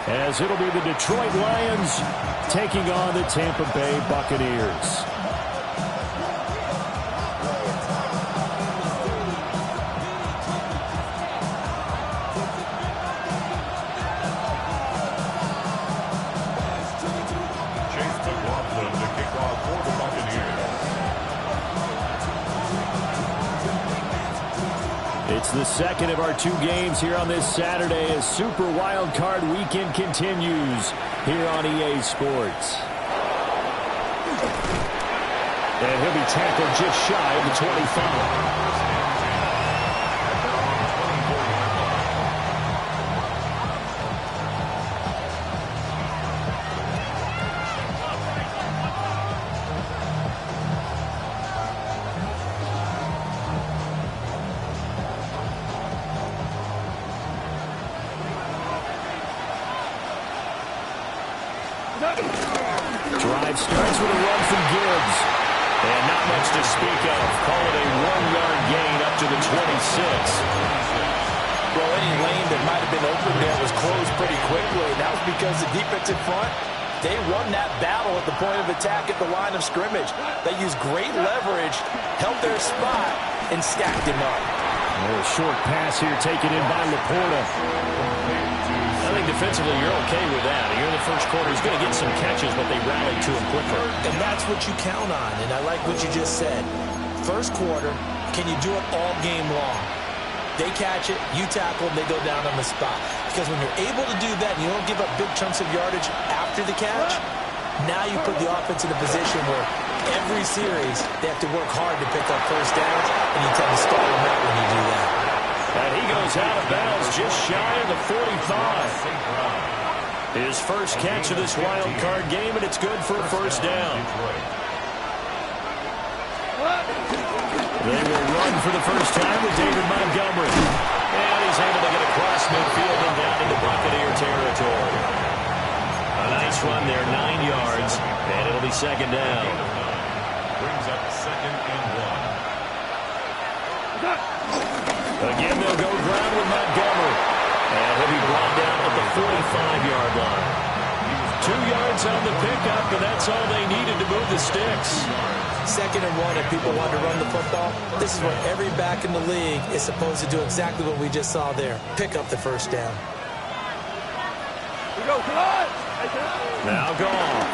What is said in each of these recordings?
as it'll be the Detroit Lions taking on the Tampa Bay Buccaneers. It's the second of our two games here on this Saturday as Super Wild Card Weekend continues here on EA Sports. And he'll be tackled just shy of the 25. Drive starts with a run from Gibbs. And not much to speak of. Call it a 1-yard gain up to the 26. Well, any lane that might have been open there was closed pretty quickly. And that was because the defensive front, they won that battle at the point of attack at the line of scrimmage. They used great leverage, held their spot, and stacked him up. A short pass here taken in by Laporta. I think defensively you're okay with that. Here in the first quarter, he's going to get some catches, but they rallied to him quicker. And that's what you count on, and I like what you just said. First quarter, can you do it all game long? They catch it, you tackle, and they go down on the spot. Because when you're able to do that and you don't give up big chunks of yardage after the catch, now you put the offense in a position where every series they have to work hard to pick up first downs, and you tend to stall them out when you do that. And he goes out of bounds just shy of the 45. His first catch of this wild card game, and it's good for a first down. They will run for the first time with David Montgomery. And he's able to get across midfield and down into Buccaneer territory. A nice run there, 9 yards, and it'll be second down. Brings up second and 1. Again, they'll go ground with Montgomery. And he'll be brought down at the 45-yard line. 2 yards on the pickup, and that's all they needed to move the sticks. Second and 1, if people want to run the football, this is what every back in the league is supposed to do, exactly what we just saw there. Pick up the first down. Now gone.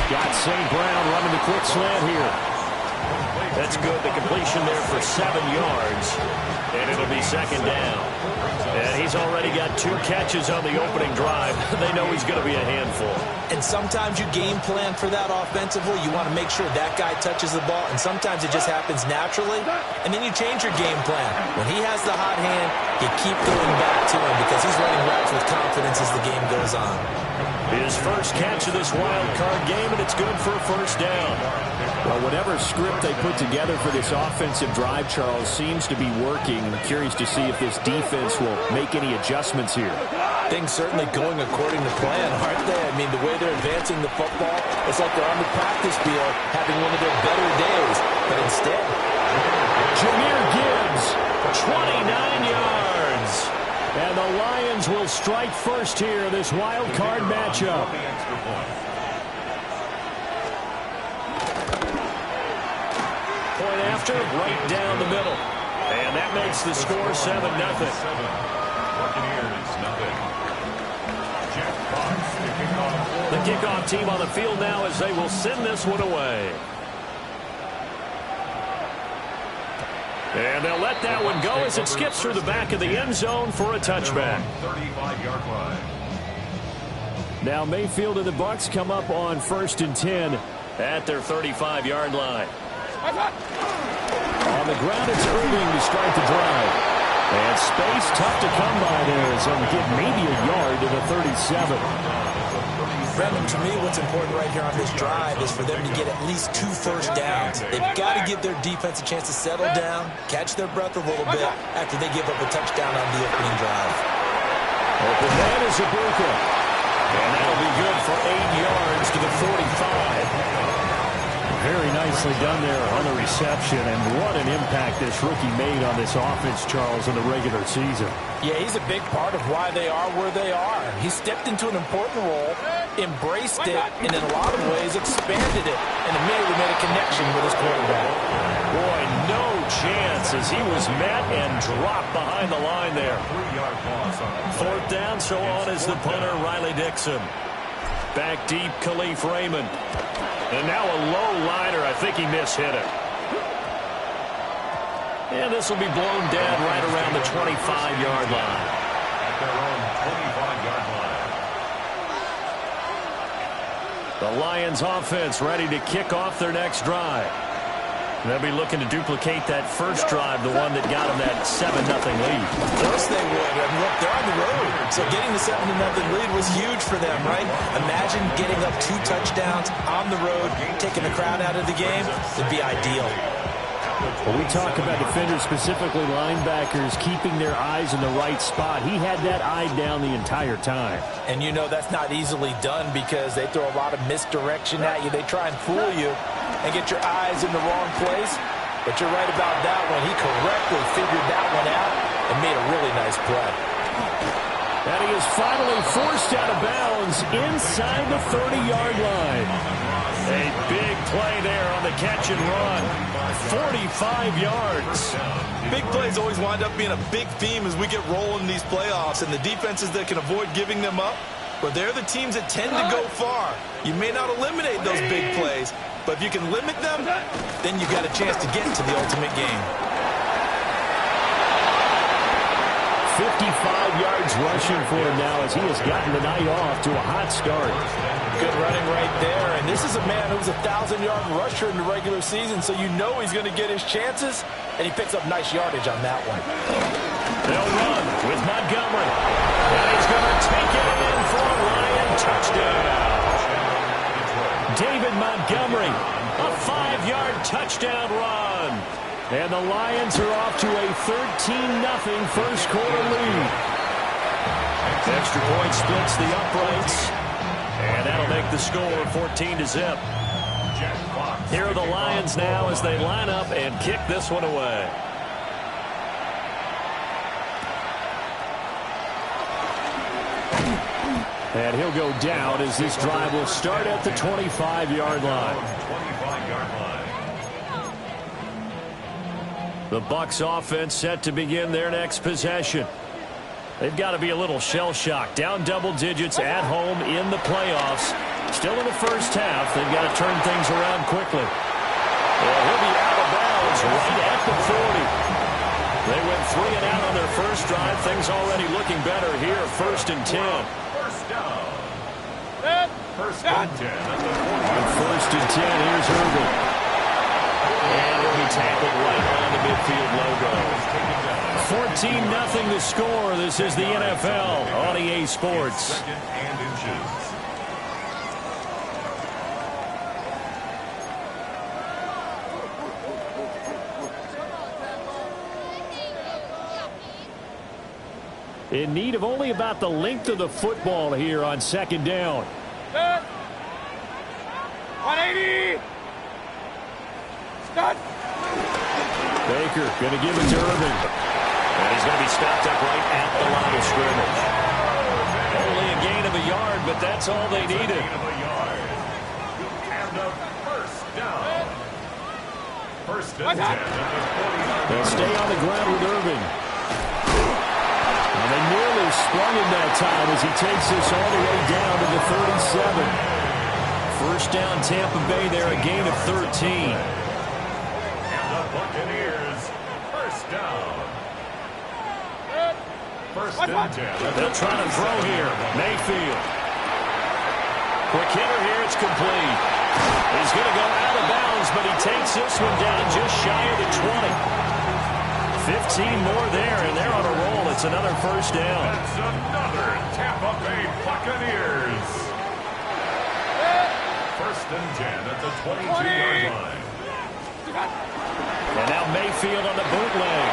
Got St. Brown running the quick slant here. That's good. The completion there for 7 yards. And it'll be second down. And he's already got 2 catches on the opening drive. They know he's going to be a handful. And sometimes you game plan for that offensively. You want to make sure that guy touches the ball. And sometimes it just happens naturally. And then you change your game plan. When he has the hot hand, you keep going back to him because he's running routes with confidence as the game goes on. His first catch of this wild card game, and it's good for a first down. Well, whatever script they put together for this offensive drive, Charles, seems to be working. I'm curious to see if this defense will make any adjustments here. Things certainly going according to plan, aren't they? I mean, the way they're advancing the football, it's like they're on the practice field having one of their better days. But instead, Jahmyr Gibbs, 29 yards. And the Lions will strike first here in this wild card matchup. Point after, right down the middle. And that makes the score 7-0. The kickoff team on the field now as they will send this one away. And they'll let that one go as it skips through the back of the end zone for a touchback. 35-yard line. Now Mayfield and the Bucs come up on 1st and 10 at their 35-yard line. On the ground, it's Irving to start the drive. And space tough to come by there as they'll get maybe a yard to the 37. Brendan, to me, what's important right here on this drive is for them to get at least 2 first downs. They've got to give their defense a chance to settle down, catch their breath a little bit after they give up a touchdown on the opening drive. Open man is Ibuka. And that'll be good for 8 yards to the 45. Very nicely done there on the reception, and what an impact this rookie made on this offense, Charles, in the regular season. Yeah, he's a big part of why they are where they are. He stepped into an important role, embraced it, and in a lot of ways expanded it, and immediately made a connection with his quarterback. Boy, no chance as he was met and dropped behind the line there. 3-yard loss on the play. 4th down, so on is the punter, Riley Dixon. Back deep, Khalif Raymond. And now a low liner. I think he mishit it. And this will be blown dead right around the 25-yard line. At their own 25-yard line. The Lions offense ready to kick off their next drive. They'll be looking to duplicate that first drive, the one that got them that 7-0 lead. Of course they would. I mean, look, they're on the road. So getting the 7-0 lead was huge for them, right? Imagine getting up 2 touchdowns on the road, taking the crowd out of the game. It'd be ideal. When we talk about defenders, specifically linebackers, keeping their eyes in the right spot, he had that eye down the entire time. And you know that's not easily done because they throw a lot of misdirection at you. They try and fool you and get your eyes in the wrong place. But you're right about that one. He correctly figured that one out and made a really nice play. And he is finally forced out of bounds inside the 30-yard line. A big play there on the catch and run. 45 yards. Big plays always wind up being a big theme as we get rolling in these playoffs, and the defenses that can avoid giving them up, but they're the teams that tend to go far. You may not eliminate those big plays, but if you can limit them, then you've got a chance to get to the ultimate game. 55 yards rushing for him now as he has gotten the night off to a hot start. Good running right there, and this is a man who's a 1,000-yard rusher in the regular season, so you know he's going to get his chances, and he picks up nice yardage on that one. They'll run with Montgomery, and he's going to take it in for a Lion touchdown. David Montgomery, a 5-yard touchdown run. And the Lions are off to a 13-0 first quarter lead. Extra point splits the uprights. And that'll make the score 14-0. Here are the Lions now as they line up and kick this one away. And he'll go down as this drive will start at the 25-yard line. 25-yard line. The Bucs offense set to begin their next possession. They've got to be a little shell-shocked. Down double digits at home in the playoffs. Still in the first half. They've got to turn things around quickly. Well, he'll be out of bounds right at the 40. They went 3 and out on their first drive. Things already looking better here. 1st and 10. First down. First and 10 at the 40. On 1st and 10, here's Irvin. And he'll be tackled right on the midfield logo. 14-0 the score. This is the NFL on EA Sports. Second and inches. In need of only about the length of the football here on 2nd down. 180. Start. Baker going to give it to Irvin. And he's going to be stopped up right at the line of scrimmage. Only a gain of a yard, but that's all they needed. Gain of a yard. And a first down. First and 10 at the 40-yard They'll line. stay on the ground with Irvin. And they nearly sprung him that time as he takes this all the way down to the 37. First down, Tampa Bay there, a gain of 13. And the Buccaneers, first down. First and 10. They'll try to throw here. Mayfield. Quick hitter here, it's complete. He's going to go out of bounds, but he takes this one down just shy of the 20. 15 more there, and they're on a roll. It's another first down. That's another Tampa Bay Buccaneers. First and 10 at the 22-yard line. And now Mayfield on the bootleg.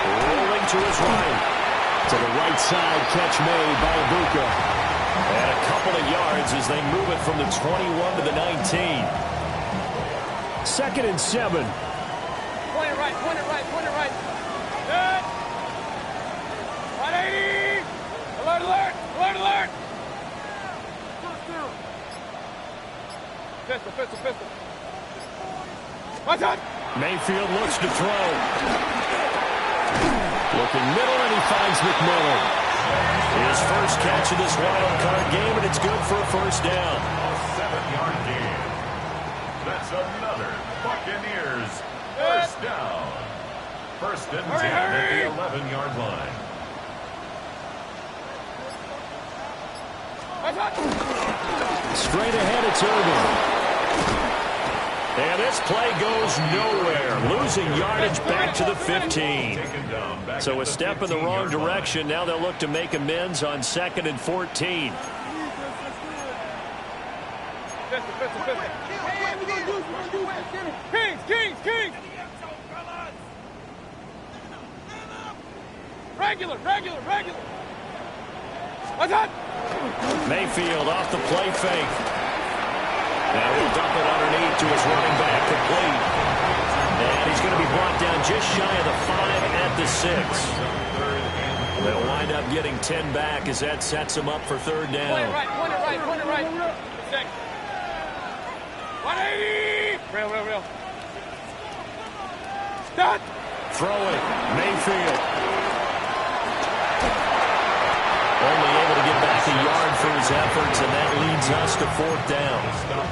Rolling to his right. To the right side, catch made by Ibuka. And a couple of yards as they move it from the 21 to the 19. 2nd and 7. Point it right, point it right, point it right. Good. 180. Alert, alert, alert, alert. Pistol, pistol, pistol. Watch out. Mayfield looks to throw. Looking middle, and he finds McMillan. His first catch of this wild card game, and it's good for a first down. A 7-yard gain. That's another Buccaneers first down. 1st and 10 at the 11-yard line. Straight ahead, it's Irvin. And this play goes nowhere. Losing yardage back to the 15. So a step in the wrong direction. Now they'll look to make amends on 2nd and 14. Kings, Kings! Regular! What's that? Mayfield off the play fake. Now he'll dump it underneath to his running back, complete. And he's going to be brought down just shy of the 5 at the 6. They'll wind up getting 10 back as that sets him up for 3rd down. Point it right. 6. 180. Real. Start. Throw it. Mayfield. Only able to get back a yard for his efforts, and that leads us to 4th down.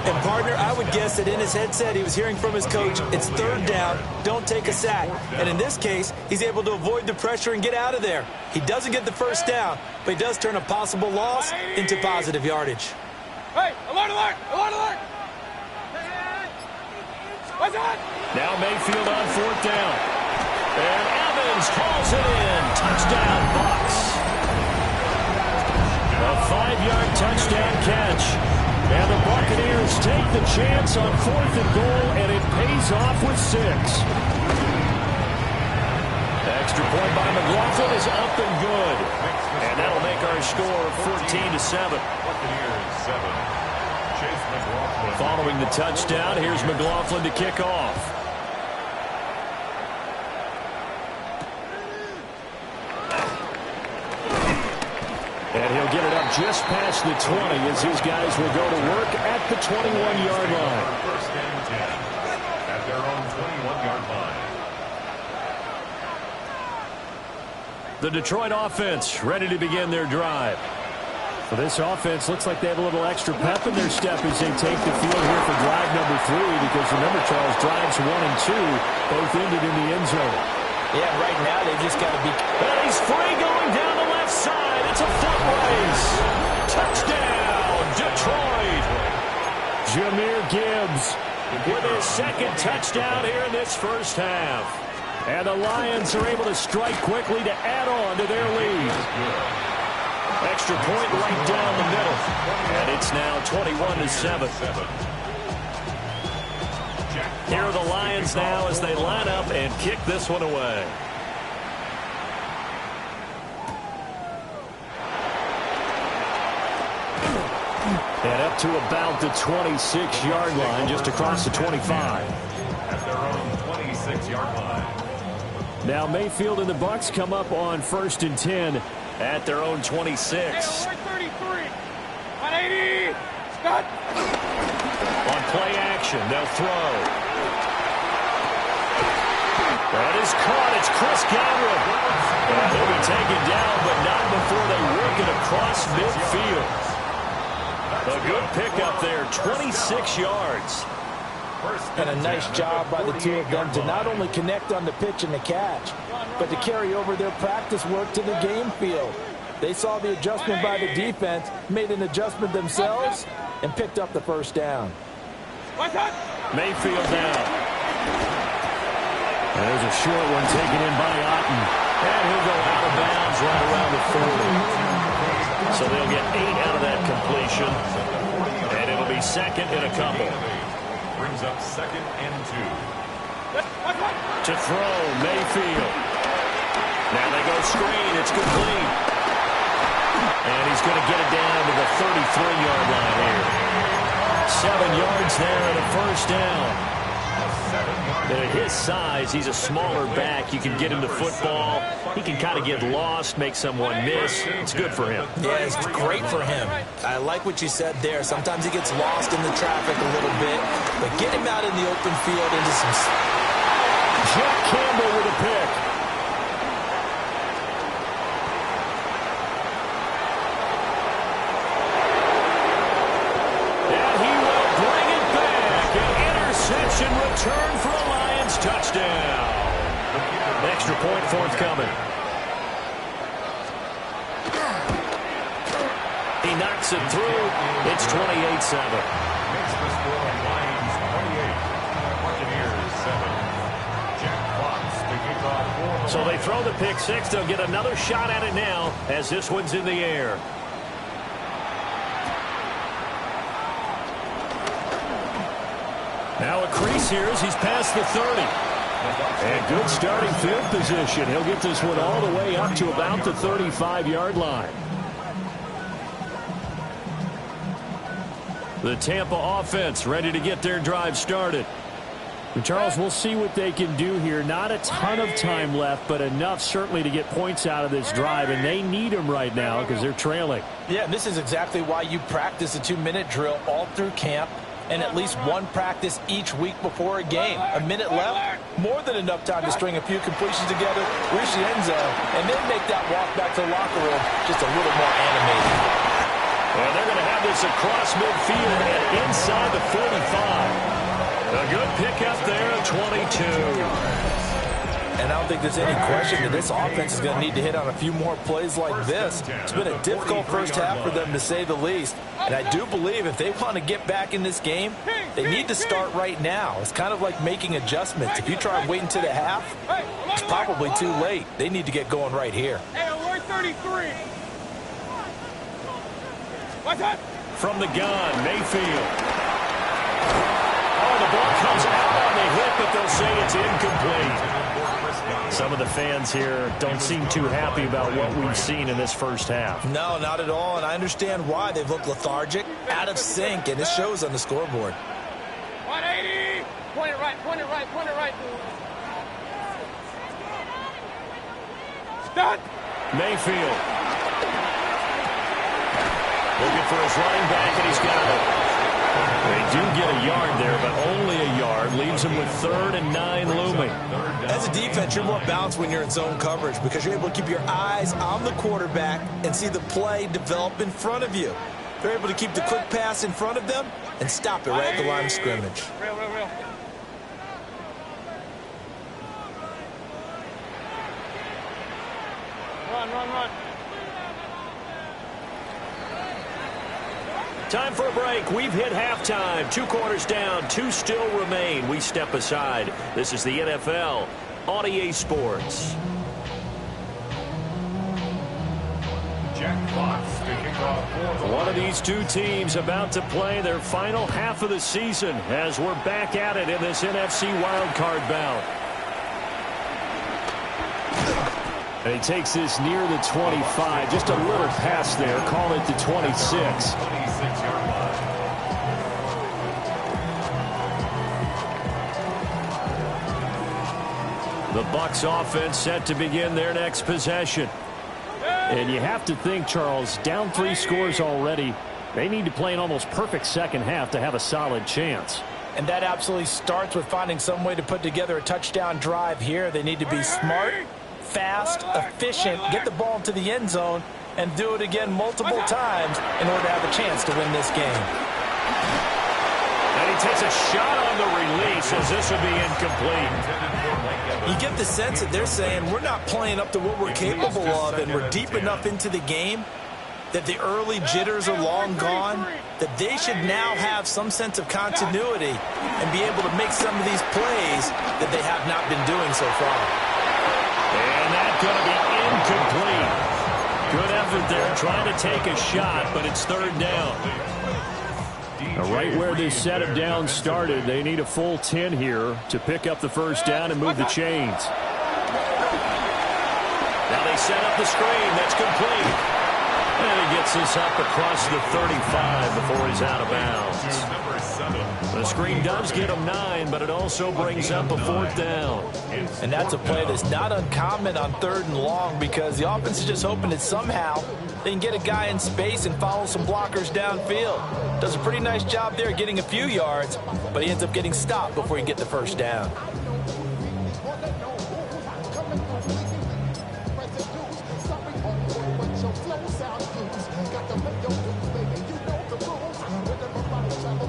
And, partner, I would guess that in his headset he was hearing from his coach, it's 3rd down, don't take a sack. And in this case, he's able to avoid the pressure and get out of there. He doesn't get the first down, but he does turn a possible loss into positive yardage. Hey, alert! What's that? Now Mayfield on 4th down. And Evans hauls it in. Touchdown, Bucs. A 5-yard touchdown catch. And the Buccaneers take the chance on 4th and goal, and it pays off with 6. The extra point by McLaughlin is up and good. And that'll make our score 14-7. Buccaneers 7. Chase McLaughlin. Following the touchdown, here's McLaughlin to kick off. And he'll get it up just past the 20 as these guys will go to work at the 21-yard line. 1st and 10 at their own 21-yard line. The Detroit offense ready to begin their drive. So this offense looks like they have a little extra pep in their step as they take the field here for drive number 3, because remember, Charles, drives 1 and 2 both ended in the end zone. Yeah, right now they just got to be... And he's free going down the left side. It's a foot race. Touchdown, Detroit. Jahmyr Gibbs with his 2nd touchdown here in this first half. And the Lions are able to strike quickly to add on to their lead. Extra point right down the middle. And it's now 21-7. Here are the Lions now as they line up and kick this one away. And up to about the 26-yard line, just across the 25. At their own 26-yard line. Now Mayfield and the Bucs come up on 1st and 10 at their own 26. 33. 180. Scott. On play action, they'll throw. That is caught. It's Chris Godwin. And he'll be taken down, but not before they work it across midfield. A good pickup there, 26 yards. And a nice job by the two of them to not only connect on the pitch and the catch, but to carry over their practice work to the game field. They saw the adjustment by the defense, made an adjustment themselves, and picked up the first down. Mayfield down. There's a short one taken in by Otten. And he'll go out of bounds right around the 40. So they'll get 8 out of that completion. And it'll be 2nd and a couple. Brings up 2nd and 2. To throw, Mayfield. Now they go screen. It's complete. And he's going to get it down to the 33-yard line here. 7 yards there and a first down. 7-yard. And at his size, he's a smaller back. You can get him the football. He can kind of get lost, make someone miss. It's good for him. Yeah, it's great for him. I like what you said there. Sometimes he gets lost in the traffic a little bit, but get him out in the open field into some... Jack Campbell with a pick. And he will bring it back. An interception return for a Lions touchdown. Extra point forthcoming. He knocks it through. It's 28-7. Makes the score Lions 28, Buccaneers 7. Jack Fox to kick off for. So they throw the pick six. They'll get another shot at it now as this one's in the air. Now a crease here as he's past the 30. And good starting field position. He'll get this one all the way up to about the 35-yard line. The Tampa offense ready to get their drive started. And Charles, we'll see what they can do here. Not a ton of time left, but enough certainly to get points out of this drive, and they need them right now because they're trailing. Yeah, and this is exactly why you practice a 2-minute drill all through camp and at least one practice each week before a game. A minute left, more than enough time to string a few completions together, reach the end zone, and then make that walk back to the locker room just a little more animated. And they're going to have this across midfield and inside the 45. A good pickup there at 22. And I don't think there's any question that this offense is going to need to hit on a few more plays like this. It's been a difficult first half for them, to say the least. And I do believe if they want to get back in this game, they need to start right now. It's kind of like making adjustments. If you try and wait until the half, it's probably too late. They need to get going right here. Hey, alert 33. What's that? From the gun, Mayfield. Oh, the ball comes out on the hit, but they'll say it's incomplete. Some of the fans here don't seem too happy about what we've seen in this first half. No, not at all, and I understand why. They've looked lethargic, out of sync, and it shows on the scoreboard. 180. Point it right, point it right, point it right. Stop. Mayfield. Looking for his running back, and he's got it. They do get a yard there, but only a yard. Leaves him with 3rd and 9 looming. As a defense, you're more balanced when you're in zone coverage because you're able to keep your eyes on the quarterback and see the play develop in front of you. They're able to keep the quick pass in front of them and stop it right at the line of scrimmage. Real. Run. Time for a break. We've hit halftime. 2 quarters down. 2 still remain. We step aside. This is the NFL on EA Sports. Jack Fox to kick off for. One of these 2 teams about to play their final half of the season as we're back at it in this NFC wildcard bout. And he takes this near the 25. Just a little pass there. Call it the 26. 26-yard line. The Bucs offense set to begin their next possession. And you have to think, Charles, down 3 scores already. They need to play an almost perfect second half to have a solid chance. And that absolutely starts with finding some way to put together a touchdown drive here. They need to be smart, fast, efficient, get the ball into the end zone, and do it again multiple times in order to have a chance to win this game. And he takes a shot on the release as this will be incomplete. You get the sense that they're saying we're not playing up to what we're capable of, and we're deep enough into the game that the early jitters are long gone, that they should now have some sense of continuity and be able to make some of these plays that they have not been doing so far. And that's going to be incomplete. Good effort there trying to take a shot, but it's 3rd down. Now, right where this set of downs started, they need a full 10 here to pick up the first down and move the chains. Now they set up the screen. That's complete. And he gets this up across the 35 before he's out of bounds. Number 7. The screen does get him 9, but it also brings up a 4th down. And that's a play that's not uncommon on 3rd and long because the offense is just hoping that somehow they can get a guy in space and follow some blockers downfield. Does a pretty nice job there getting a few yards, but he ends up getting stopped before he can get the 1st down.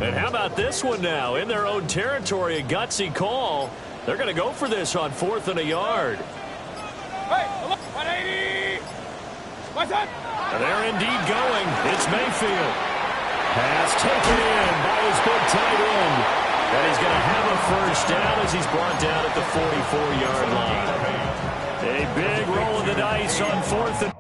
And how about this one now? In their own territory, a gutsy call. They're going to go for this on 4th and a yard. Hey, 180. And they're indeed going. It's Mayfield. Pass taken in by his big tight end. And he's going to have a 1st down as he's brought down at the 44-yard line. A big roll of the dice on 4th and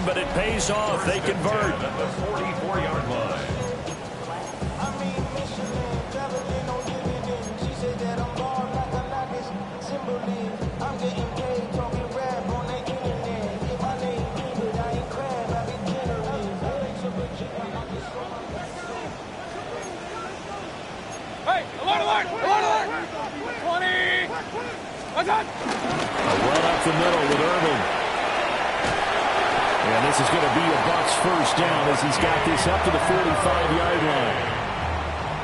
but it pays off. They convert. At the 44-yard line. Hey, alert, alert, alert, alert. 20. What's up? A run up the middle with Irving. And this is going to be a Bucs first down as he's got this up to the 45-yard line.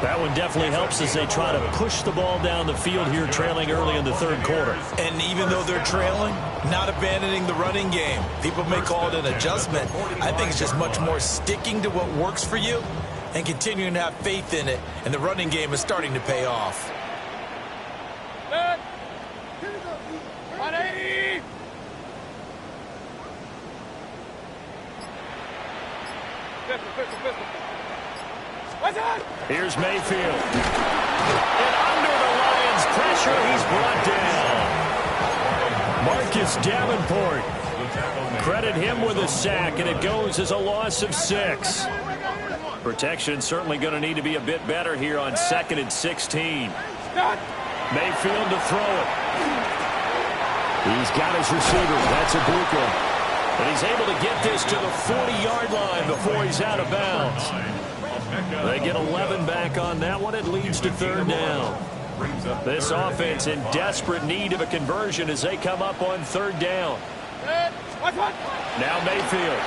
That one definitely helps as they try to push the ball down the field here, trailing early in the third quarter. And even though they're trailing, not abandoning the running game. People may call it an adjustment. I think it's just much more sticking to what works for you and continuing to have faith in it. And the running game is starting to pay off. Good. 180. Pistol. What's that? Here's Mayfield. And under the Lions' pressure, he's brought down. Marcus Davenport. Credit him with a sack, and it goes as a loss of 6. Protection certainly going to need to be a bit better here on 2nd and 16. Mayfield to throw it. He's got his receiver. That's Ibuka. And he's able to get this to the 40-yard line before he's out of bounds. They get 11 back on that one. It leads to 3rd down. This offense in desperate need of a conversion as they come up on 3rd down. Now Mayfield.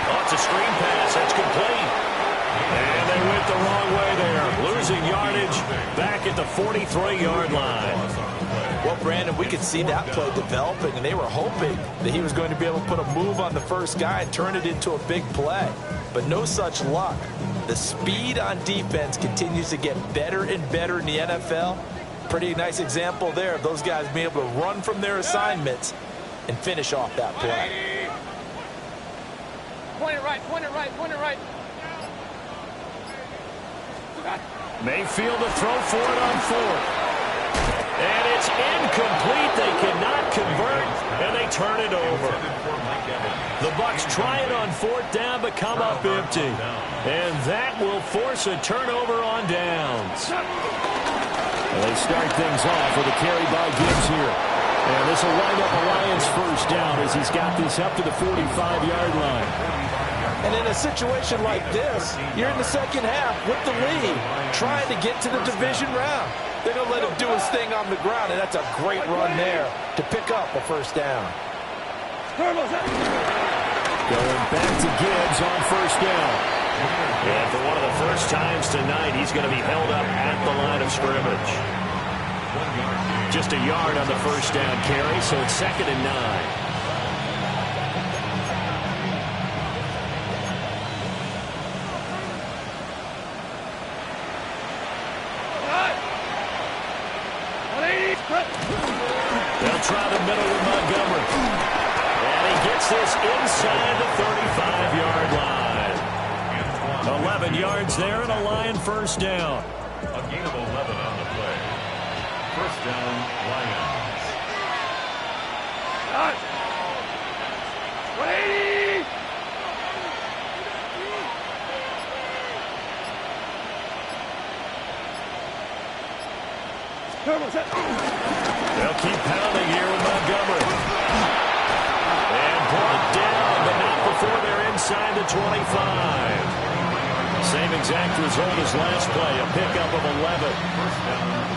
Oh, it's a screen pass. That's complete. And they went the wrong way there. Losing yardage back at the 43-yard line. Well, Brandon, we could see that play developing, and they were hoping that he was going to be able to put a move on the first guy and turn it into a big play. But no such luck. The speed on defense continues to get better and better in the NFL. Pretty nice example there of those guys being able to run from their assignments and finish off that play. Point it right. Mayfield to throw for it on 4th. And it's incomplete. They cannot convert, and they turn it over. The Bucs try it on 4th down, but come up empty. And that will force a turnover on downs. Well, they start things off with a carry by Gibbs here. And this will wind up a Lions first down as he's got this up to the 45-yard line. And in a situation like this, you're in the second half with the lead, trying to get to the division round. They're going to let him do his thing on the ground, and that's a great run there to pick up a first down. Going back to Gibbs on first down. And for one of the first times tonight, he's going to be held up at the line of scrimmage. Just a yard on the first down carry, so it's 2nd and 9. They'll try the middle with Montgomery. And he gets this inside the 35-yard line. 11 yards there and a Lion first down. A gain of 11 on the play. First down, Lions. 180. They'll keep pounding here with Montgomery. And brought down, but not before they're inside the 25. Same exact result as last play, a pickup of 11.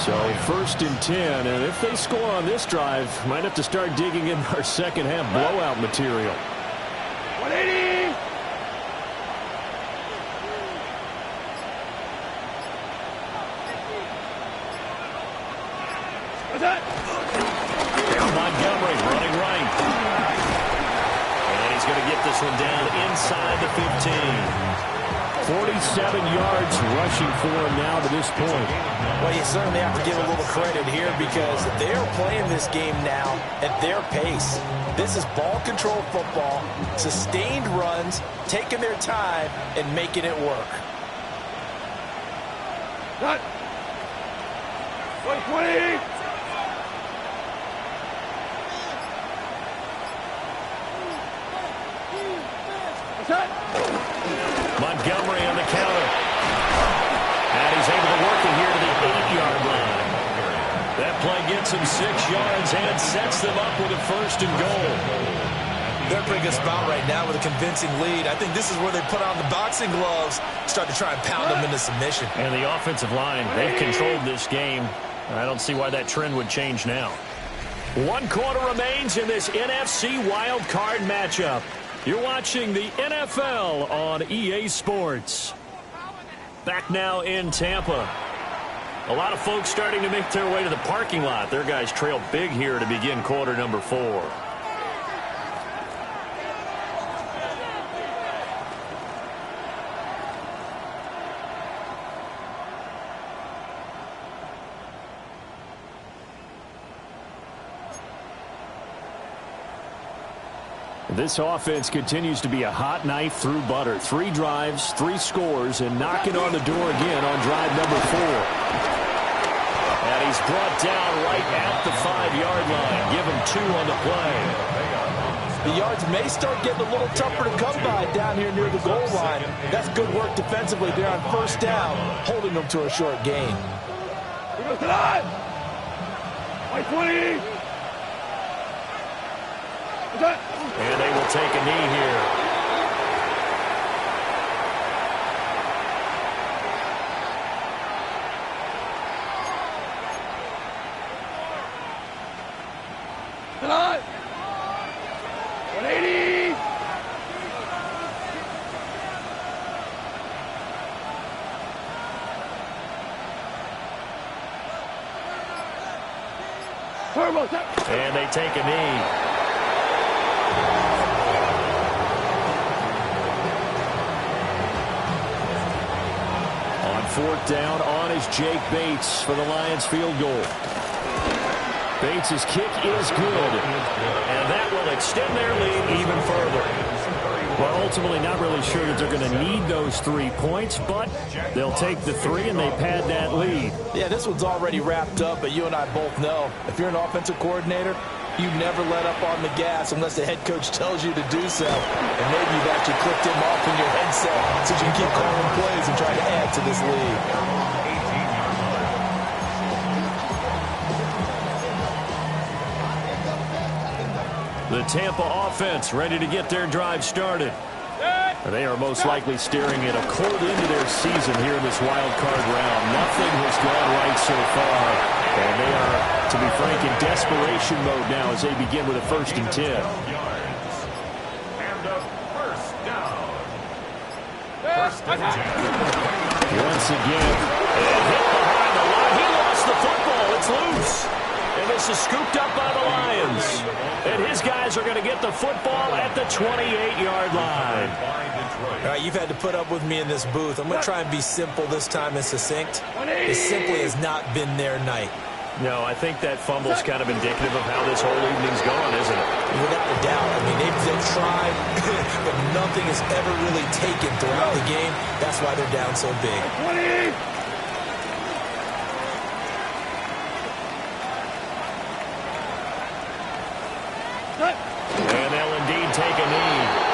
So 1st and 10, and if they score on this drive, might have to start digging in our second half blowout material. 180. Montgomery running right. And he's going to get this one down inside the 15. 47 yards rushing for him now to this point. Well, you certainly have to give a little credit here because they're playing this game now at their pace. This is ball control football, sustained runs, taking their time, and making it work. Cut. 120. Montgomery on the counter. And he's able to work it here to the 8-yard line. That play gets him 6 yards and sets them up with a 1st and goal. They're in a pretty good spot right now with a convincing lead. I think this is where they put on the boxing gloves, start to try and pound them into submission. And the offensive line, they've controlled this game. I don't see why that trend would change now. 1 quarter remains in this NFC Wild Card matchup. You're watching the NFL on EA Sports. Back now in Tampa. A lot of folks starting to make their way to the parking lot. Their guys trail big here to begin quarter number 4. This offense continues to be a hot knife through butter. 3 drives, 3 scores, and knocking on the door again on drive number 4. And he's brought down right at the 5-yard line. Give him 2 on the play. The yards may start getting a little tougher to come by down here near the goal line. That's good work defensively there on 1st down, holding them to a short gain. White 20. And they will take a knee here. Tonight. 180. And they take a knee. On 4th down, on is Jake Bates for the Lions field goal. Bates' kick is good, and that will extend their lead even further. Well, ultimately not really sure that they're going to need those 3 points, but they'll take the 3 and they pad that lead. Yeah, this one's already wrapped up, but you and I both know if you're an offensive coordinator, you never let up on the gas unless the head coach tells you to do so. And maybe you've actually clicked him off in your headset so you can keep calling plays and trying to add to this lead. The Tampa offense ready to get their drive started. They are most likely staring at a cold end to their season here in this wild card round. Nothing has gone right so far. And they are, to be frank, in desperation mode now as they begin with a 1st and 10. And a 1st down. 1st and 10. Once again, and hit behind the line. He lost the football. It's loose. And this is scooped up by the Lions. And his guys are going to get the football at the 28-yard line. All right, you've had to put up with me in this booth. I'm going to try and be simple this time and succinct. It simply has not been their night. No, I think that fumble's kind of indicative of how this whole evening's gone, isn't it? Without a doubt. I mean, they've tried, but nothing is ever really taken throughout the game. That's why they're down so big. 20. And they'll indeed take a knee.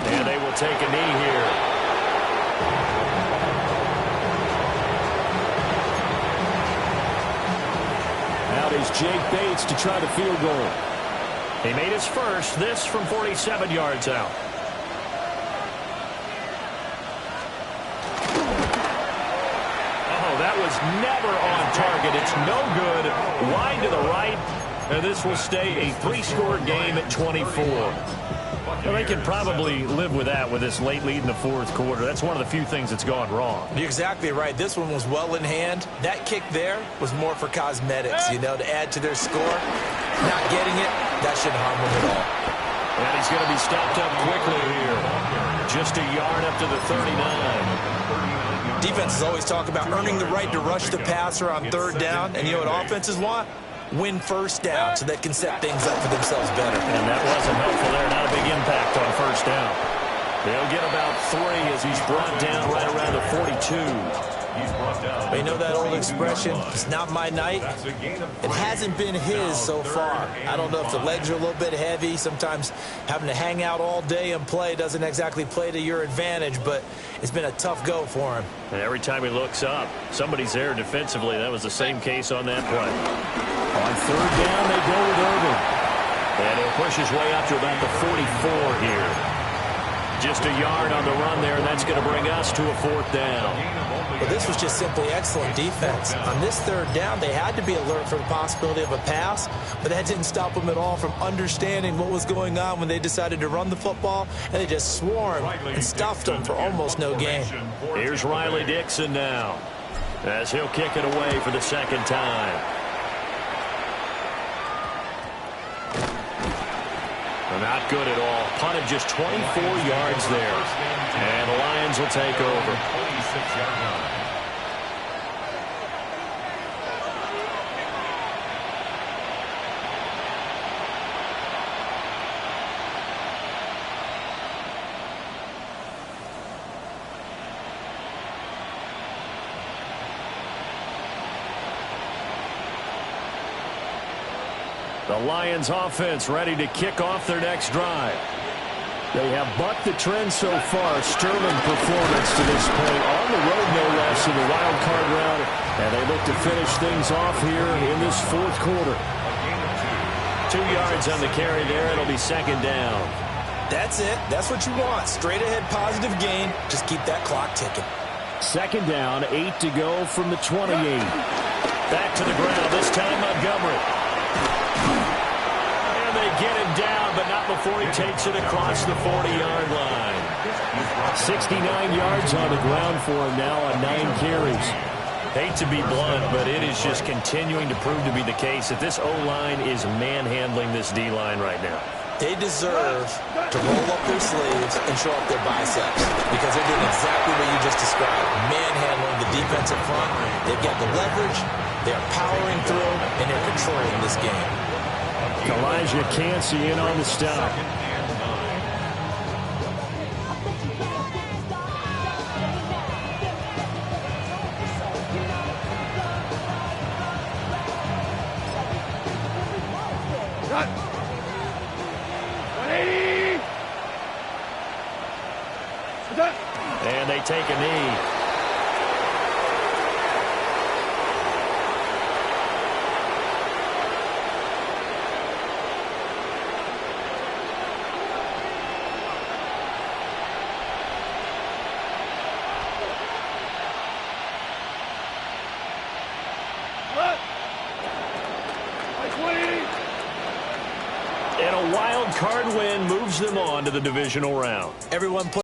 And they will take a knee here. Out is Jake Bates to try the field goal. He made his first, this from 47 yards out. That was never on target. It's no good. Wide to the right. And this will stay a 3-score game at 24. Well, they can probably live with that with this late lead in the 4th quarter. That's one of the few things that's gone wrong. You're exactly right. This one was well in hand. That kick there was more for cosmetics, you know, to add to their score. Not getting it, that shouldn't harm them at all. And he's going to be stopped up quickly here. Just a yard up to the 39. Defenses always talk about earning the right to rush the passer on 3rd down. And you know what offenses want? Win 1st down so they can set things up for themselves better. And that wasn't helpful there. Not a big impact on 1st down. They'll get about 3 as he's brought down right around the 42. But you know that old expression, it's not my night? It hasn't been his so far. I don't know if the legs are a little bit heavy. Sometimes having to hang out all day and play doesn't exactly play to your advantage, but it's been a tough go for him. And every time he looks up, somebody's there defensively. That was the same case on that play. On 3rd down, they go with Irvin. And he'll push his way up to about the 44 here. Just a yard on the run there, and that's going to bring us to a 4th down. Well, this was just simply excellent defense. On this 3rd down, they had to be alert for the possibility of a pass, but that didn't stop them at all from understanding what was going on when they decided to run the football, and they just swarmed and stuffed them for almost no gain. Here's Riley Dixon now, as he'll kick it away for the 2nd time. Not good at all. Punted just 24 yards there. And the Lions will take over. 26-yard line. The Lions offense ready to kick off their next drive. They have bucked the trend so far. Sterling performance to this point. On the road, no less, in the wild card round. And they look to finish things off here in this 4th quarter. 2 yards on the carry there. It'll be 2nd down. That's it. That's what you want. Straight ahead positive gain. Just keep that clock ticking. 2nd down, 8 to go from the 28. Back to the ground. This time Montgomery. And they get him down, but not before he takes it across the 40-yard line. 69 yards on the ground for him now on 9 carries. Hate to be blunt, but it is just continuing to prove to be the case that this O-line is manhandling this D-line right now. They deserve to roll up their sleeves and show up their biceps because they're doing exactly what you just described, manhandling the defensive front. They've got the leverage, they're powering through, and they're controlling this game. Elijah Cansey in on the stop. And they take a knee. And a wild card win moves them on to the divisional round. Everyone